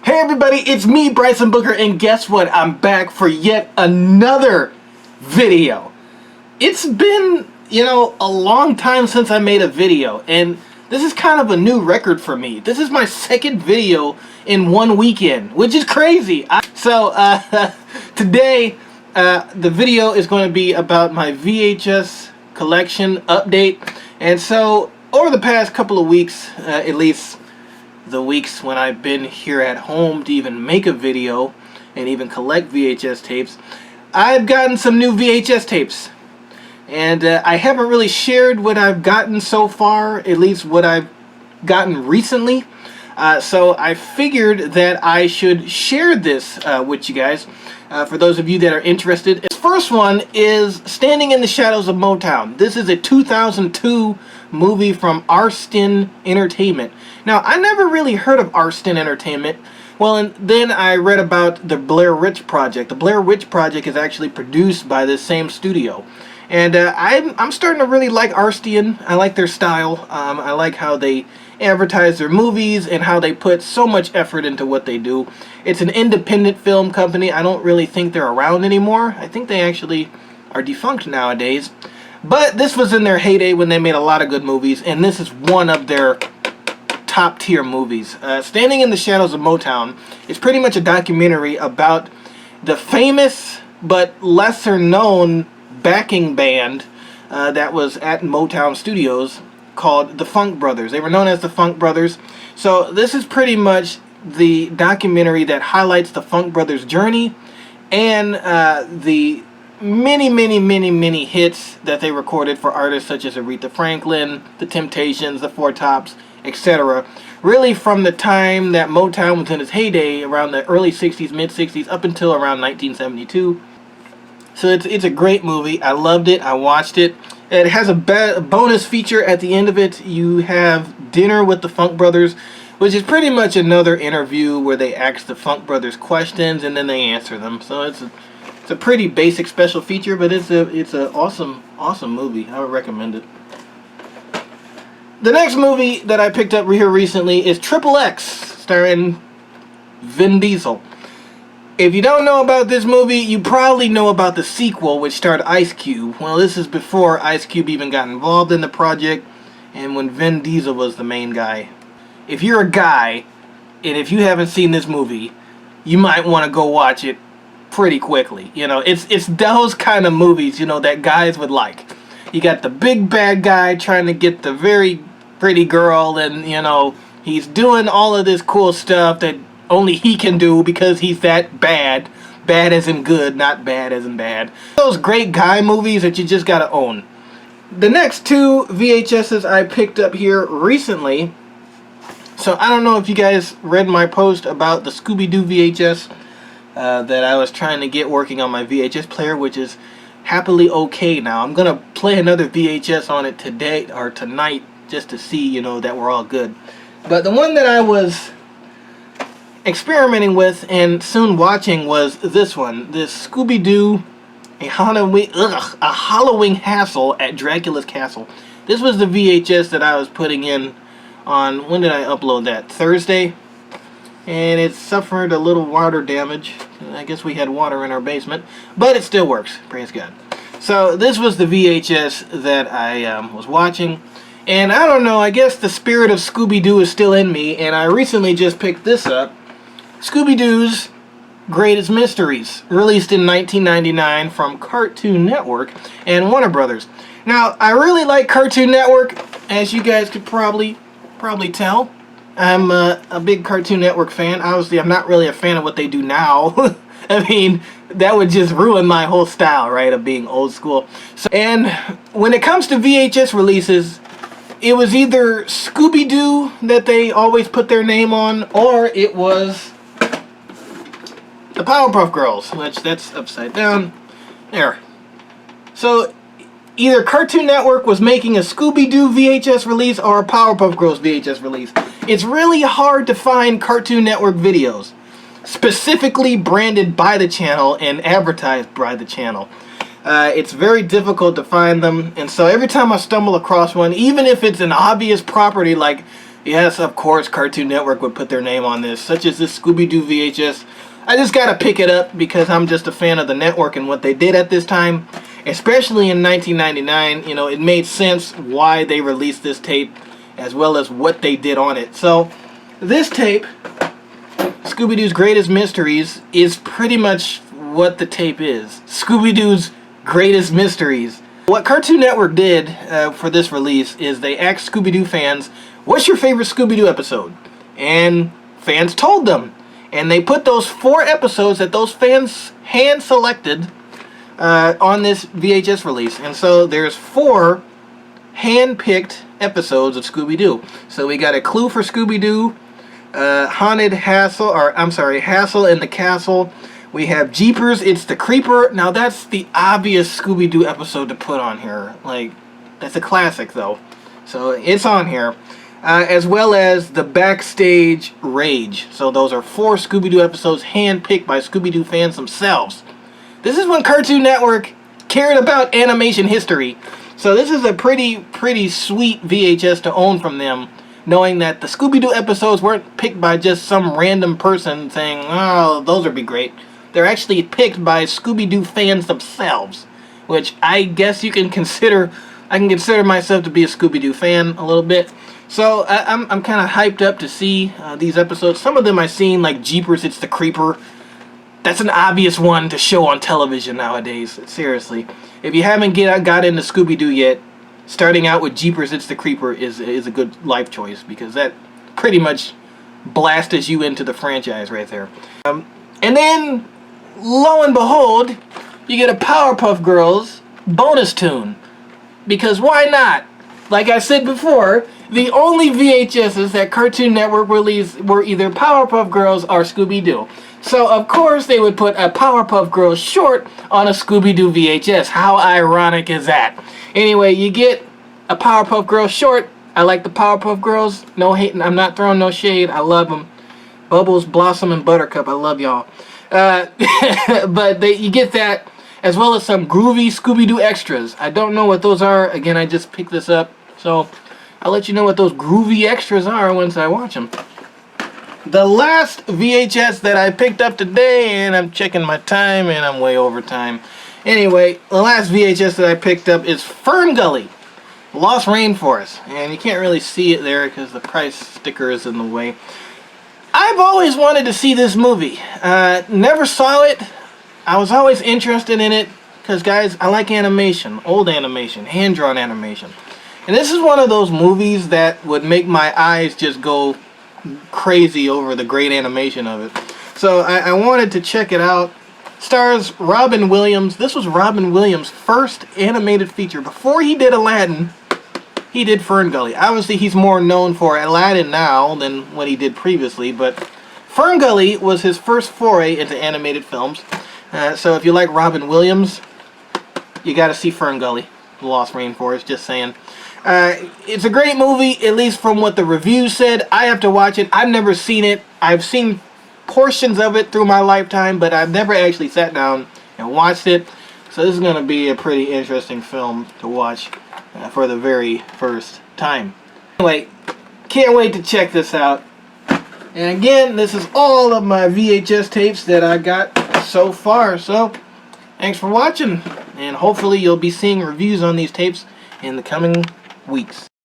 Hey everybody, it's me, Bryson Booker, and guess what? I'm back for yet another video. It's been, a long time since I made a video, and this is kind of a new record for me. This is my second video in one weekend, which is crazy. Today, the video is going to be about my VHS collection update, and so over the past couple of weeks, at least the weeks when I've been here at home to even make a video and even collect VHS tapes, I've gotten some new VHS tapes. And I haven't really shared what I've gotten so far, at least what I've gotten recently. So I figured that I should share this with you guys, for those of you that are interested. This first one is Standing in the Shadows of Motown. This is a 2002 movie from Arston Entertainment. Now, I never really heard of Arston Entertainment. Well, and then I read about the Blair Witch Project. The Blair Witch Project is actually produced by this same studio. And I'm starting to really like Arston. I like their style. I like how they advertise their movies and how they put so much effort into what they do. It's an independent film company. I don't really think they're around anymore. I think they actually are defunct nowadays. But this was in their heyday when they made a lot of good movies, and this is one of their top tier movies. Standing in the Shadows of Motown is pretty much a documentary about the famous but lesser known backing band that was at Motown Studios called the Funk Brothers. They were known as the Funk Brothers. So this is pretty much the documentary that highlights the Funk Brothers' journey and the many hits that they recorded for artists such as Aretha Franklin, The Temptations, The Four Tops, etc. Really from the time that Motown was in its heyday, around the early 60s, mid-60s, up until around 1972. So it's a great movie. I loved it. I watched it. It has a bonus feature at the end of it. You have Dinner with the Funk Brothers, which is pretty much another interview where they ask the Funk Brothers questions and then they answer them. So it's a pretty basic special feature, but it's an awesome movie. I would recommend it. The next movie that I picked up here recently is Triple X, starring Vin Diesel. If you don't know about this movie, you probably know about the sequel, which starred Ice Cube. Well, this is before Ice Cube even got involved in the project, and when Vin Diesel was the main guy. If you're a guy, and if you haven't seen this movie, you might want to go watch it pretty quickly. It's those kind of movies, that guys would like. You got the big bad guy trying to get the very pretty girl, and, he's doing all of this cool stuff that only he can do because he's that bad. Bad as in good, not bad as in bad. Those great guy movies that you just gotta own. The next two VHSs I picked up here recently. So I don't know if you guys read my post about the Scooby-Doo VHS that I was trying to get working on my VHS player, which is happily okay now. I'm gonna play another VHS on it today or tonight just to see, that we're all good. But the one that I was experimenting with and soon watching was this one, this Scooby-Doo a Halloween Hassle at Dracula's Castle. This was the VHS that I was putting in on, when did I upload that? Thursday, and it suffered a little water damage. I guess we had water in our basement, but it still works, praise God. So this was the VHS that I was watching, and I don't know, I guess the spirit of Scooby-Doo is still in me, and I recently just picked this up, Scooby-Doo's Greatest Mysteries, released in 1999 from Cartoon Network and Warner Brothers. Now, I really like Cartoon Network, as you guys could probably tell. I'm a big Cartoon Network fan. Obviously, I'm not really a fan of what they do now. I mean, that would just ruin my whole style, right, of being old school. And when it comes to VHS releases, it was either Scooby-Doo that they always put their name on, or it was the Powerpuff Girls, which that's upside down. There. So either Cartoon Network was making a Scooby-Doo VHS release or a Powerpuff Girls VHS release. It's really hard to find Cartoon Network videos specifically branded by the channel and advertised by the channel. It's very difficult to find them, and so every time I stumble across one, even if it's an obvious property like Yes, of course, Cartoon Network would put their name on this, such as this Scooby-Doo VHS. I just gotta pick it up because I'm just a fan of the network and what they did at this time. Especially in 1999, you know, it made sense why they released this tape as well as what they did on it. So, this tape, Scooby-Doo's Greatest Mysteries, is pretty much what the tape is. Scooby-Doo's Greatest Mysteries. What Cartoon Network did for this release is they asked Scooby-Doo fans, what's your favorite Scooby-Doo episode? And fans told them. And they put those 4 episodes that those fans hand-selected on this VHS release. And so there's 4 hand-picked episodes of Scooby-Doo. So we got a Clue for Scooby-Doo, Hassle in the Castle. We have Jeepers, It's the Creeper. Now that's the obvious Scooby-Doo episode to put on here. Like, that's a classic though. So it's on here. As well as the Backstage Rage. So those are 4 Scooby-Doo episodes hand-picked by Scooby-Doo fans themselves. This is when Cartoon Network cared about animation history. So this is a pretty sweet VHS to own from them, knowing that the Scooby-Doo episodes weren't picked by just some random person saying, oh, those would be great. They're actually picked by Scooby-Doo fans themselves, which I guess you can consider. I can consider myself to be a Scooby-Doo fan a little bit. So I'm kind of hyped up to see these episodes. Some of them I've seen, like Jeepers, It's the Creeper. That's an obvious one to show on television nowadays. Seriously, if you haven't got into Scooby-Doo yet, starting out with Jeepers, It's the Creeper is a good life choice because that pretty much blasts you into the franchise right there. And then, lo and behold, you get a Powerpuff Girls bonus tune. Because why not? Like I said before, the only VHSs that Cartoon Network released were either Powerpuff Girls or Scooby-Doo. So, of course, they would put a Powerpuff Girls short on a Scooby-Doo VHS. How ironic is that? Anyway, you get a Powerpuff Girls short. I like the Powerpuff Girls. No hating. I'm not throwing no shade. I love them. Bubbles, Blossom, and Buttercup. I love y'all. But you get that, as well as some groovy Scooby-Doo extras. I don't know what those are. Again, I just picked this up. So, I'll let you know what those groovy extras are once I watch them. The last VHS that I picked up today, and I'm checking my time, and I'm way over time. Anyway, the last VHS that I picked up is Fern Gully, Lost Rainforest. And you can't really see it there because the price sticker is in the way. I've always wanted to see this movie. Never saw it. I was always interested in it because, guys, I like animation, old animation, hand-drawn animation. And this is one of those movies that would make my eyes just go crazy over the great animation of it. So I wanted to check it out. Stars Robin Williams. This was Robin Williams' first animated feature. Before he did Aladdin, he did Fern Gully. Obviously, he's more known for Aladdin now than what he did previously, but Fern Gully was his first foray into animated films. So if you like Robin Williams, you got to see Fern Gully, The Lost Rainforest, just saying. It's a great movie, at least from what the reviews said. I have to watch it. I've never seen it. I've seen portions of it through my lifetime, but I've never actually sat down and watched it. So this is going to be a pretty interesting film to watch for the very first time. Anyway, can't wait to check this out. And again, this is all of my VHS tapes that I got so far. So, thanks for watching. And hopefully you'll be seeing reviews on these tapes in the coming weeks.